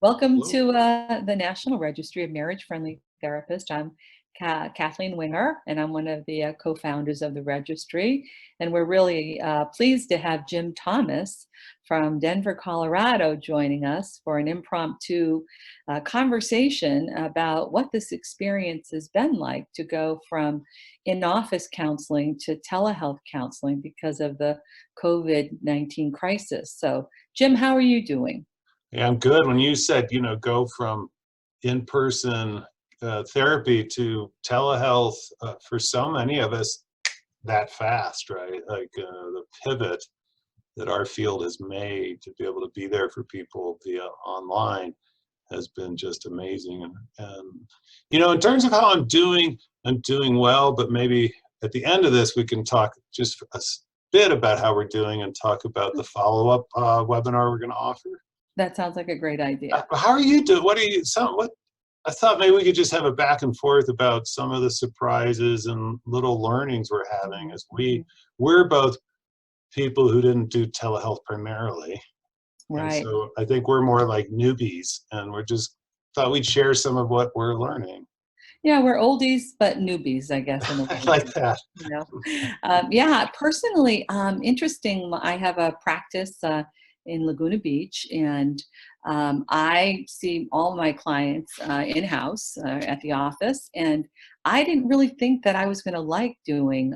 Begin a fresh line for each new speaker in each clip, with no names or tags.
Welcome
Hello.
to the National Registry of Marriage-Friendly Therapists. I'm Kathleen Wenger, and I'm one of the co-founders of the registry. And we're really pleased to have Jim Thomas from Denver, Colorado, joining us for an impromptu conversation about what this experience has been like to go from in-office counseling to telehealth counseling because of the COVID-19 crisis. So, Jim, how are you doing?
Yeah, I'm good. When you said, go from in-person therapy to telehealth, for so many of us, that fast, right? Like the pivot that our field has made to be able to be there for people via online has been just amazing. And in terms of how I'm doing well, but maybe at the end of this, we can talk just bit about how we're doing and talk about the follow-up webinar we're going to offer.
That sounds like a great idea.
How are you doing? What I thought maybe we could just have a back and forth about some of the surprises and little learnings we're having as we're both people who didn't do telehealth primarily. And
Right.
so I think we're more like newbies, and we're just thought we'd share some of what we're learning.
Yeah, we're oldies but newbies, I guess, in a
I
way.
like that.
You know, yeah. Personally, interesting. I have a practice in Laguna Beach, and I see all my clients in-house at the office. And I didn't really think that I was going to like doing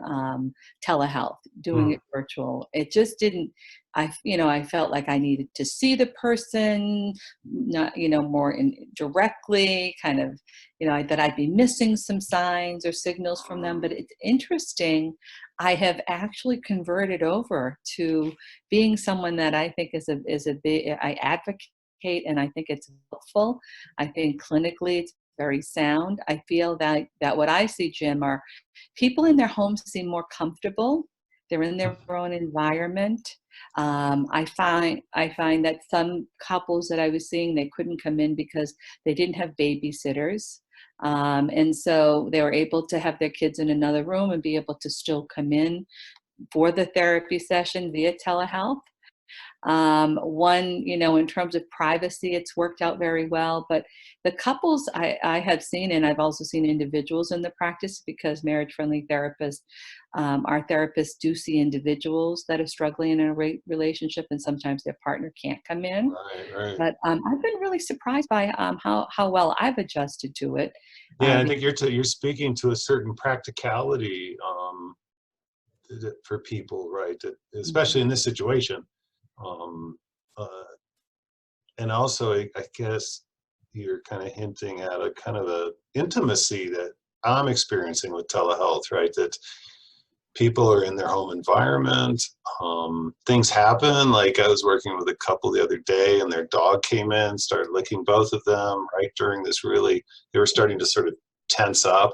telehealth, doing
Hmm.
it virtual. It just didn't. I felt like I needed to see the person, not, more directly, kind of, that I'd be missing some signs or signals from them. But it's interesting. I have actually converted over to being someone that I think is a big, I advocate, and I think it's helpful. I think clinically it's very sound. I feel that what I see, Jim, are people in their homes seem more comfortable. They're in their own environment. I find that some couples that I was seeing, they couldn't come in because they didn't have babysitters. And so they were able to have their kids in another room and be able to still come in for the therapy session via telehealth. In terms of privacy, it's worked out very well. But the couples I have seen, and I've also seen individuals in the practice, because marriage-friendly therapists, our therapists do see individuals that are struggling in a relationship, and sometimes their partner can't come in.
Right, right.
But I've been really surprised by how well I've adjusted to it.
Yeah, I
Because
think you're speaking to a certain practicality for people, right? That, especially in this situation. Um, uh, and also, I guess you're kind of hinting at a kind of a intimacy that I'm experiencing with telehealth, right? That people are in their home environment. Things happen. Like I was working with a couple the other day, and their dog came in, started licking both of them right during this they were starting to sort of tense up,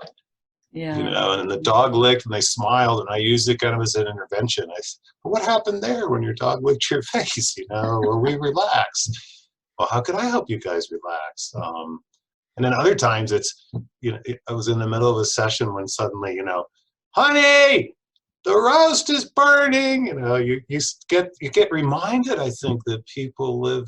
yeah,
and the dog licked and they smiled, and I used it kind of as an intervention. I said, well, what happened there when your dog licked your face? Well, we relaxed. Well, how could I help you guys relax? And then other times I was in the middle of a session when suddenly, honey, the roast is burning. You get reminded, I think, that people live,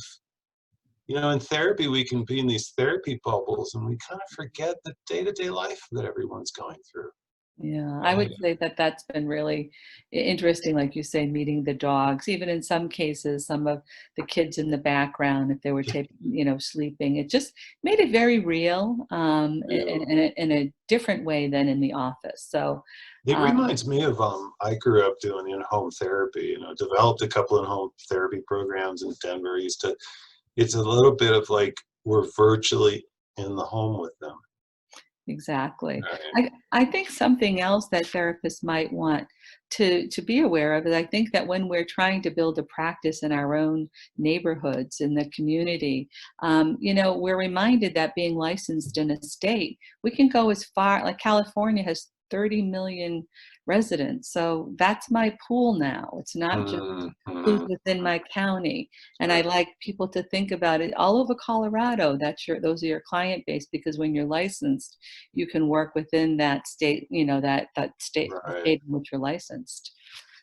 in therapy, we can be in these therapy bubbles and we kind of forget the day-to-day life that everyone's going through.
yeah. I
Right?
would say that that's been really interesting, like you say, meeting the dogs. Even in some cases, some of the kids in the background, if they were sleeping, it just made it very real,
Yeah.
in a different way than in the office. So,
It
um,
reminds me of I grew up doing in-home therapy, developed a couple in-home therapy programs in Denver. It's a little bit of like we're virtually in the home with them.
exactly.
Right.
I think something else that therapists might want to be aware of is, I think that when we're trying to build a practice in our own neighborhoods, in the community, we're reminded that being licensed in a state, we can go as far, like California has 30 million residents. So that's my pool now. It's not just who's
Mm-hmm.
within my county. And I
Right.
like people to think about it all over Colorado. Those are your client base, because when you're licensed, you can work within that state, the
Right.
state in which you're licensed.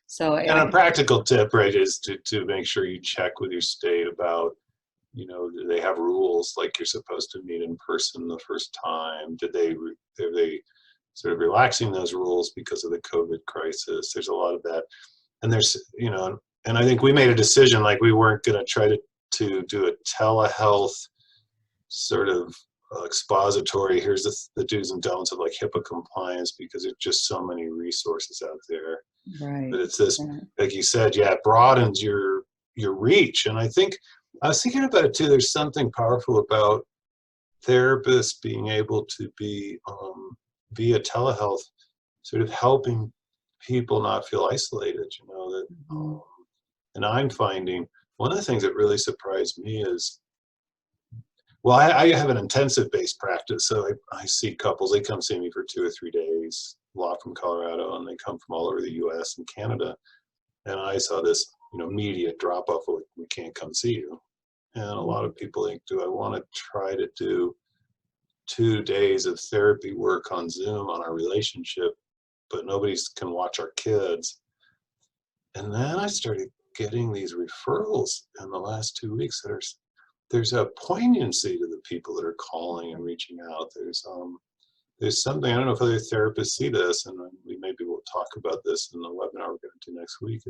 So
And
I
a practical tip, right, is to make sure you check with your state about do they have rules like you're supposed to meet in person the first time? Are they sort of relaxing those rules because of the COVID crisis? There's a lot of that. And there's, and I think we made a decision, like we weren't going to try to do a telehealth sort of expository, here's the do's and don'ts of like HIPAA compliance, because there's just so many resources out there.
Right.
But it's this,
Right.
like you said, yeah, it broadens your reach. And I was thinking about it too. There's something powerful about therapists being able to be via telehealth, sort of helping people not feel isolated. That,
Mhm.
and I'm finding one of the things that really surprised me is, well, I have an intensive-based practice, so I see couples. They come see me for 2 or 3 days, a lot from Colorado, and they come from all over the U.S. and Canada. And I saw this, immediate drop-off of, like, we can't come see you. And a lot of people think, do I want to try to do 2 days of therapy work on Zoom on our relationship, but nobody can watch our kids? And then I started getting these referrals in the last 2 weeks that there's a poignancy to the people that are calling and reaching out. There's something, I don't know if other therapists see this, and maybe we'll talk about this in the webinar we're going to do next week.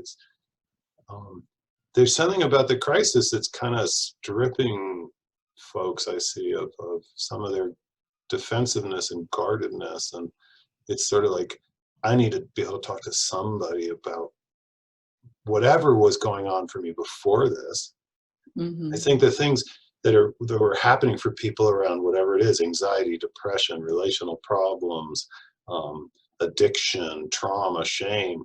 There's something about the crisis that's kind of stripping folks, I see, of some of their defensiveness and guardedness. And it's sort of like, I need to be able to talk to somebody about whatever was going on for me before this. I think the things that were happening for people around whatever it is, anxiety, depression, relational problems, addiction, trauma, shame,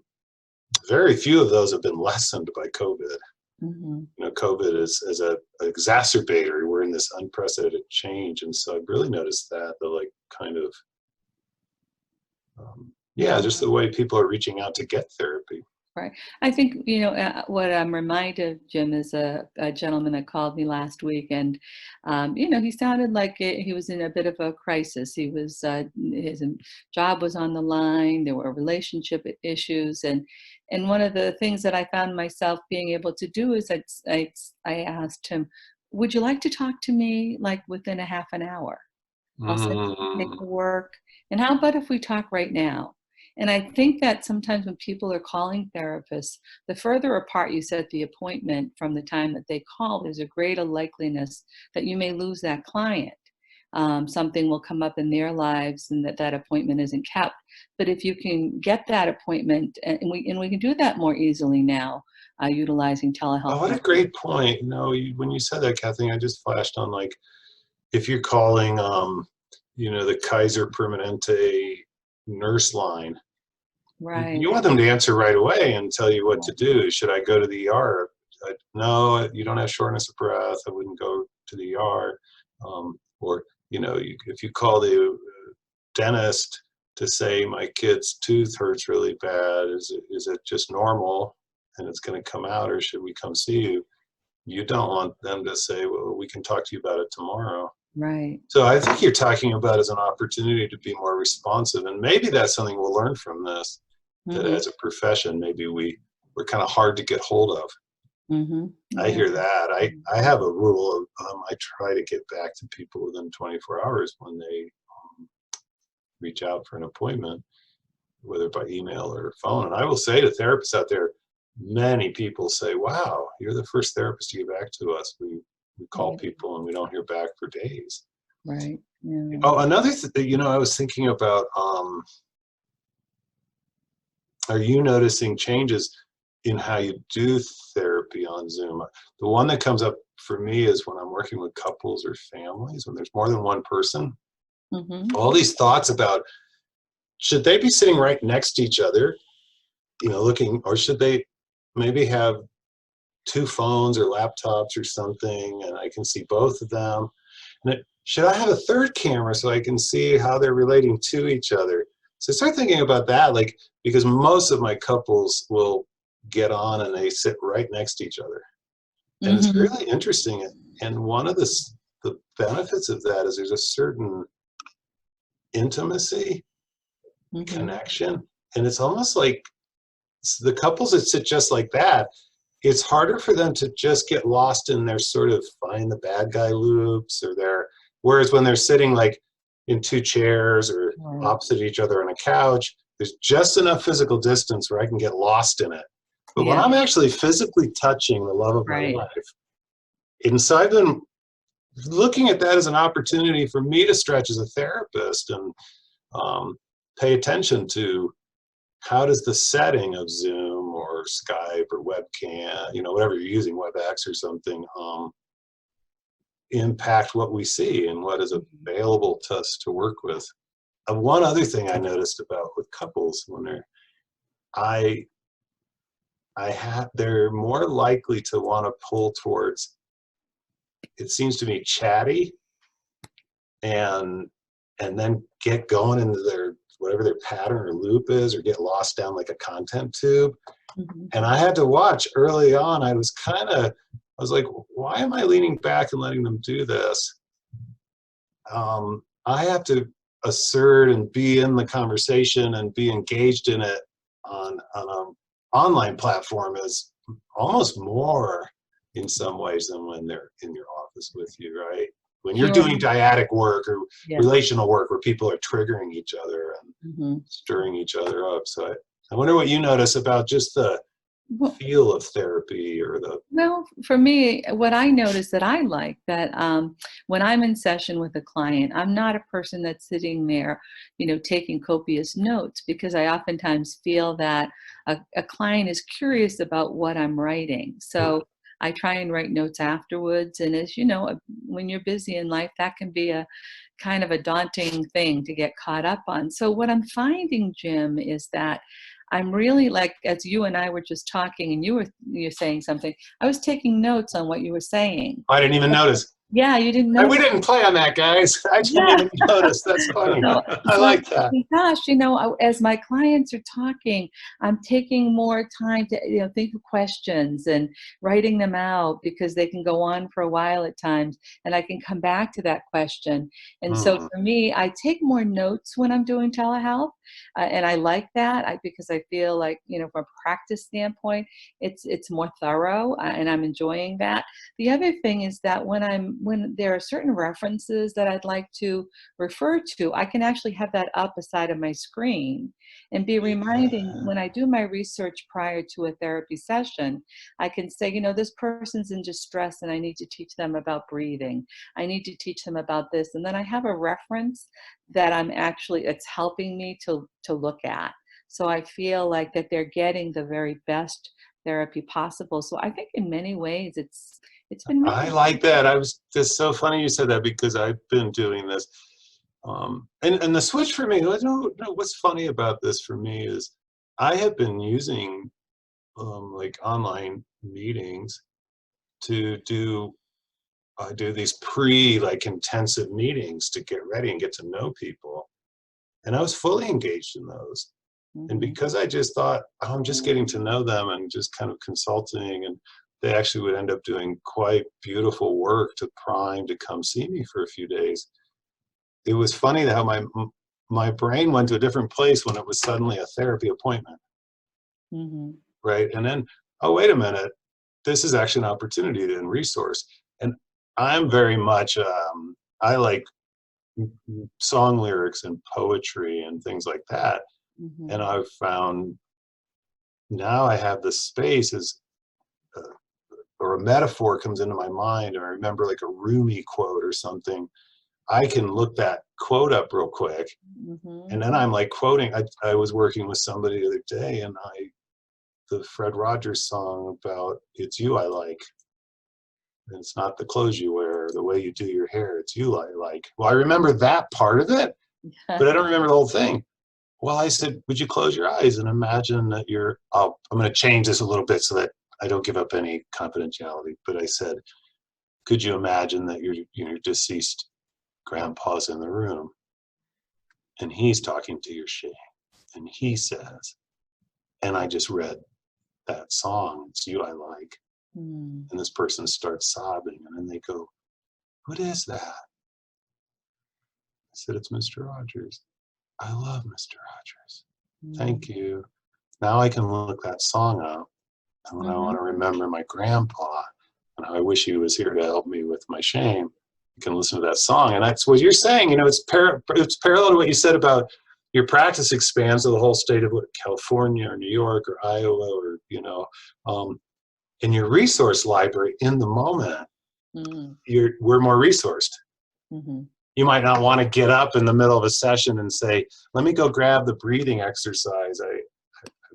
very few of those have been lessened by COVID. COVID is a exacerbator. We're in this unprecedented change. And so I've really noticed that, the like kind of, just the way people are reaching out to get therapy.
Right. I think, what I'm reminded of, Jim, is a gentleman that called me last week, and, he sounded like he was in a bit of a crisis. His job was on the line. There were relationship issues. And one of the things that I found myself being able to do is I asked him, would you like to talk to me like within a half an hour? I'll send you the paperwork. And how about if we talk right now? And I think that sometimes when people are calling therapists, the further apart you set the appointment from the time that they call, there's a greater likeliness that you may lose that client. Something will come up in their lives and that appointment isn't kept. But if you can get that appointment, and we can do that more easily now, utilizing telehealth.
Oh, what a great point. When you said that, Kathleen, I just flashed on, like, if you're calling, the Kaiser Permanente nurse line,
Right.
you want them to answer right away and tell you what to do. Should I go to the ER? No, you don't have shortness of breath. I wouldn't go to the ER. Or, if you call the dentist to say my kid's tooth hurts really bad, is it just normal and it's going to come out, or should we come see you? You don't want them to say, well, we can talk to you about it tomorrow.
Right.
So I think you're talking about as an opportunity to be more responsive, and maybe that's something we'll learn from this, that as a profession, maybe we're kind of hard to get hold of. I hear that. I have a rule of, I try to get back to people within 24 hours when they reach out for an appointment, whether by email or phone. And I will say to therapists out there, many people say, wow, you're the first therapist to get back to us. We call people and we don't hear back for days.
Right. Yeah.
Oh, another thing, I was thinking about, are you noticing changes in how you do therapy on Zoom? The one that comes up for me is when I'm working with couples or families, when there's more than one person. All these thoughts about, should they be sitting right next to each other, looking, or should they maybe have 2 phones or laptops or something, and I can see both of them? And should I have a third camera so I can see how they're relating to each other? So start thinking about that, like, because most of my couples will get on and they sit right next to each other. And it's really interesting. And one of the benefits of that is there's a certain intimacy, connection. And it's almost like the couples that sit just like that, it's harder for them to just get lost in their sort of find the bad guy loops or their, whereas when they're sitting like in two chairs or
Right.
opposite each other on a couch, there's just enough physical distance where I can get lost in it. But when
Yeah.
I'm actually physically touching the love of my
Right.
life, inside them, looking at that as an opportunity for me to stretch as a therapist and pay attention to how does the setting of Zoom or Skype or webcam, whatever you're using, WebEx or something, impact what we see and what is available to us to work with. One other thing I noticed about with couples when I they're more likely to want to pull towards, it seems to me, chatty and then get going into their whatever their pattern or loop is, or get lost down like a content tube.
Mm-hmm.
And I had to watch early on. I was like, why am I leaning back and letting them do this? I have to assert and be in the conversation and be engaged in it on an online platform is almost more in some ways than when they're in your office with you, right? When you're
Sure.
doing dyadic work or
Yeah.
relational work where people are triggering each other and stirring each other up. So I wonder what you notice about just the
Well,
feel of therapy or the.
Well, for me, what I notice that I like that when I'm in session with a client, I'm not a person that's sitting there, taking copious notes, because I oftentimes feel that a client is curious about what I'm writing. So I try and write notes afterwards. And as you know, when you're busy in life, that can be a kind of a daunting thing to get caught up on. So what I'm finding, Jim, is that I'm really, like, as you and I were just talking and you're saying something, I was taking notes on what you were saying.
I didn't even notice.
Yeah, you didn't
We
notice.
didn't play on that, guys. I didn't
Yeah.
even notice. That's funny.
So,
I
so I'm
like that.
thinking, gosh, as my clients are talking, I'm taking more time to, think of questions and writing them out, because they can go on for a while at times, and I can come back to that question. And so
Mm.
for me, I take more notes when I'm doing telehealth, and I like that because I feel like, from a practice standpoint, it's more thorough, and I'm enjoying that. The other thing is that when there are certain references that I'd like to refer to, I can actually have that up beside of my screen and be reminding
Yeah.
when I do my research prior to a therapy session. I can say, this person's in distress and I need to teach them about breathing. I need to teach them about this. And then I have a reference that it's helping me to look at. So I feel like that they're getting the very best therapy possible. So I think in many ways it's been
I
really.
like that. It's so funny you said that because I've been doing this. And the switch for me, no, what's funny about this for me is I have been using like online meetings to I do these like intensive meetings to get ready and get to know people. And I was fully engaged in those. And
Mhm.
because I just thought, oh, I'm just getting to know them and just kind of consulting, and they actually would end up doing quite beautiful work to prime to come see me for a few days. It was funny how my brain went to a different place when it was suddenly a therapy appointment,
Mhm.
right? And then, oh, wait a minute, this is actually an opportunity and resource. And I'm very much, I like song lyrics and poetry and things like that. And
Mhm.
I've found now I have this space as uh, or a metaphor comes into my mind, or I remember like a Rumi quote or something, I can look that quote up real quick. And
Mhm.
then I'm like quoting, I was working with somebody the other day and the Fred Rogers song about it's you I like. And it's not the clothes you wear, or the way you do your hair, it's you I like. Well, I remember that part of it, but I don't remember the whole thing. Well, I said, would you close your eyes and imagine that I'm going to change this a little bit so that I don't give up any confidentiality. But I said, could you imagine that your deceased grandpa's in the room and he's talking to your shame and he says, and I just read that song, it's you I like.
Mm.
And this person starts sobbing and then they go, what is that? I said, it's Mr. Rogers. I love Mr. Rogers.
Mm.
Thank you. Now I can look that song up And when I
Mm-hmm.
want to remember my grandpa and how I wish he was here to help me with my shame, you can listen to that song. And that's what you're saying. It's parallel to what you said about your practice expands to the whole state of California or New York or Iowa or, in your resource library in the moment, we're more resourced.
Mm-hmm.
You might not want to get up in the middle of a session and say, let me go grab the breathing exercise. I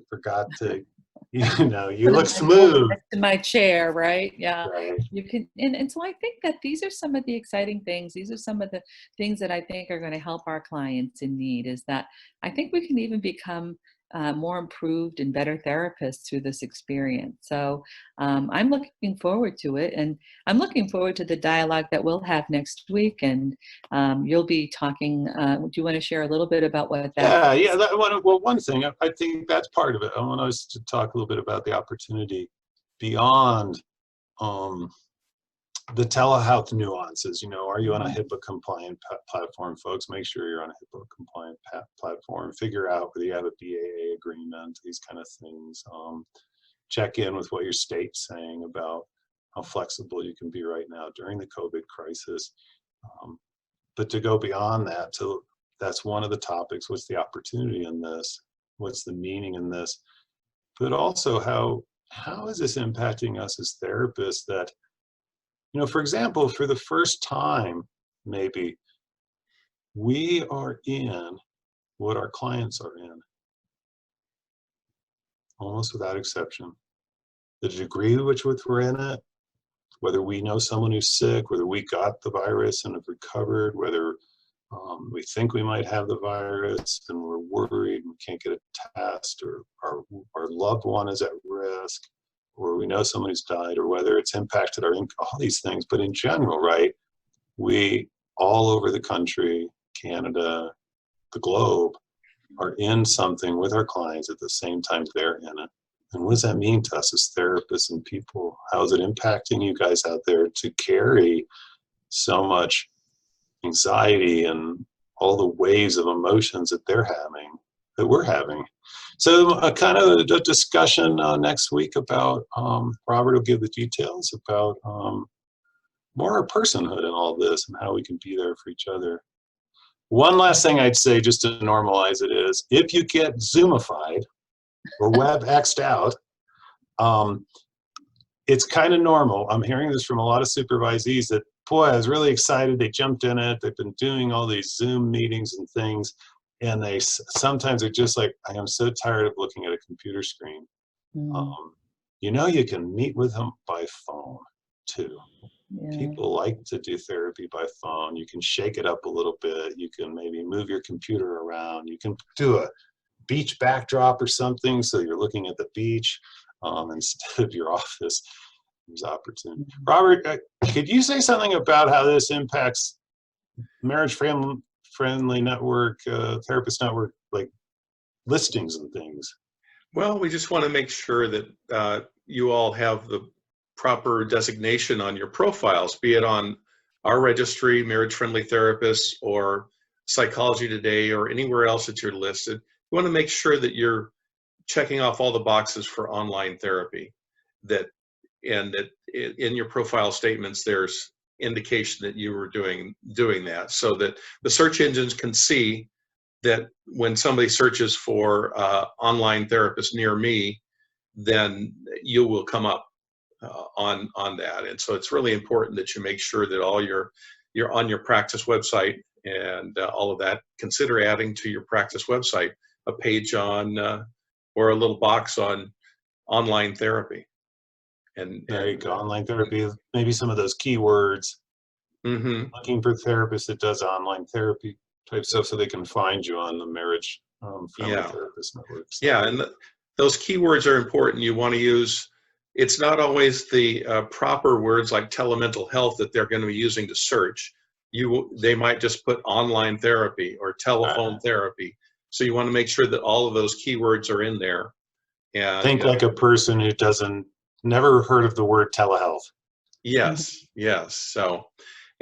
forgot to, you
Put in
look
my bowl
smooth.
next to my chair, right? Yeah.
Right.
You can, and so I think that these are some of the exciting things. These are some of the things that I think are going to help our clients in need, is that I think we can even become more improved and better therapists through this experience. So I'm looking forward to it. And I'm looking forward to the dialogue that we'll have next week. And you'll be talking, do you want to share a little bit about what that
Yeah. One thing, I think that's part of it. I want us to talk a little bit about the opportunity beyond the telehealth nuances. Are you on a HIPAA compliant platform, folks? Make sure you're on a HIPAA compliant platform. Figure out whether you have a BAA agreement, these kind of things. Check in with what your state's saying about how flexible you can be right now during the COVID crisis. But to go beyond that, that's one of the topics. What's the opportunity in this? What's the meaning in this? But also how is this impacting us as therapists that, for example, for the first time, maybe, we are in what our clients are in, almost without exception. The degree to which we're in it, whether we know someone who's sick, whether we got the virus and have recovered, whether we think we might have the virus and we're worried we can't get a test, or our loved one is at risk, or we know someone who's died, or whether it's impacted our income, all these things. But in general, right, we all over the country, Canada, the globe, are in something with our clients at the same time they're in it. And what does that mean to us as therapists and people? How is it impacting you guys out there to carry so much anxiety and all the waves of emotions that they're having, that we're having? So kind of a discussion next week about, Robert will give the details about more our personhood in all this and how we can be there for each other. One last thing I'd say, just to normalize it, is if you get Zoomified or WebExed out, it's kind of normal. I'm hearing this from a lot of supervisees that, boy, I was really excited. They jumped in it. They've been doing all these Zoom meetings and things. And they sometimes are just like, I am so tired of looking at a computer screen. You can meet with them by phone too.
Yeah.
People like to do therapy by phone. You can shake it up a little bit. You can maybe move your computer around. You can do a beach backdrop or something so you're looking at the beach instead of your office. There's opportunity. Robert, could you say something about how this impacts marriage friendly network, therapist network, like listings and things?
Well, we just want to make sure that you all have the proper designation on your profiles, be it on our registry, Marriage Friendly Therapists, or Psychology Today, or anywhere else that you're listed. You want to make sure that you're checking off all the boxes for online therapy, and that in your profile statements there's indication that you were doing that, so that the search engines can see that when somebody searches for online therapist near me, then you will come up on that. And so it's really important that you make sure that all you're on your practice website and all of that. Consider adding to your practice website a page on or a little box on online therapy. And
there you go, online therapy, maybe some of those keywords. Looking for therapists that does online therapy type stuff so they can find you on the Marriage Friendly Therapist Network. So.
Yeah, and those keywords are important. You want to use, it's not always the proper words like telemental health that they're going to be using to search. They might just put online therapy or telephone therapy. So you want to make sure that all of those keywords are in there. And
think like a person who never heard of the word telehealth.
Yes. So,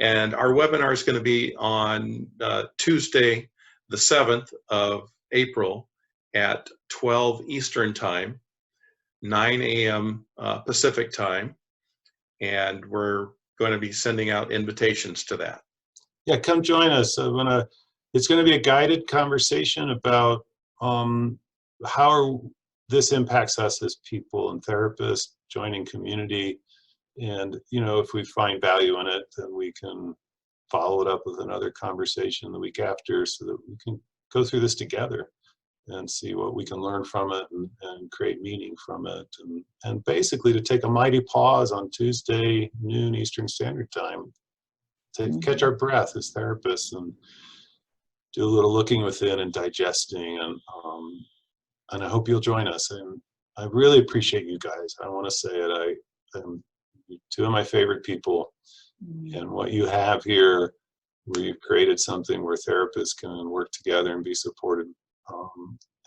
and our webinar is going to be on Tuesday, the 7th of April at 12 Eastern time. 9 a.m. Pacific time, and we're going to be sending out invitations to that.
Yeah, come join us. It's going to be a guided conversation about how this impacts us as people and therapists joining community. And, if we find value in it, then we can follow it up with another conversation the week after so that we can go through this together and see what we can learn from it and create meaning from it. And basically to take a mighty pause on Tuesday, noon Eastern Standard Time, to catch our breath as therapists and do a little looking within and digesting. And I hope you'll join us. And I really appreciate you guys. I want to say it. I'm two of my favorite people. And what you have here, where you've created something where therapists can work together and be supported,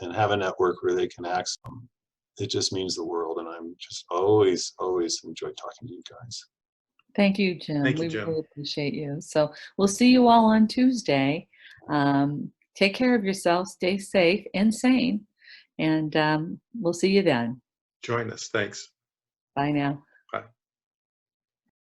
and have a network where they can access them. It just means the world. And I'm just always enjoyed talking to you guys.
Thank you, Jim.
Thank you,
We
Jim.
really appreciate you. So we'll see you all on Tuesday. Take care of yourself, stay safe and sane, and we'll see you then.
Join us. Thanks.
Bye now.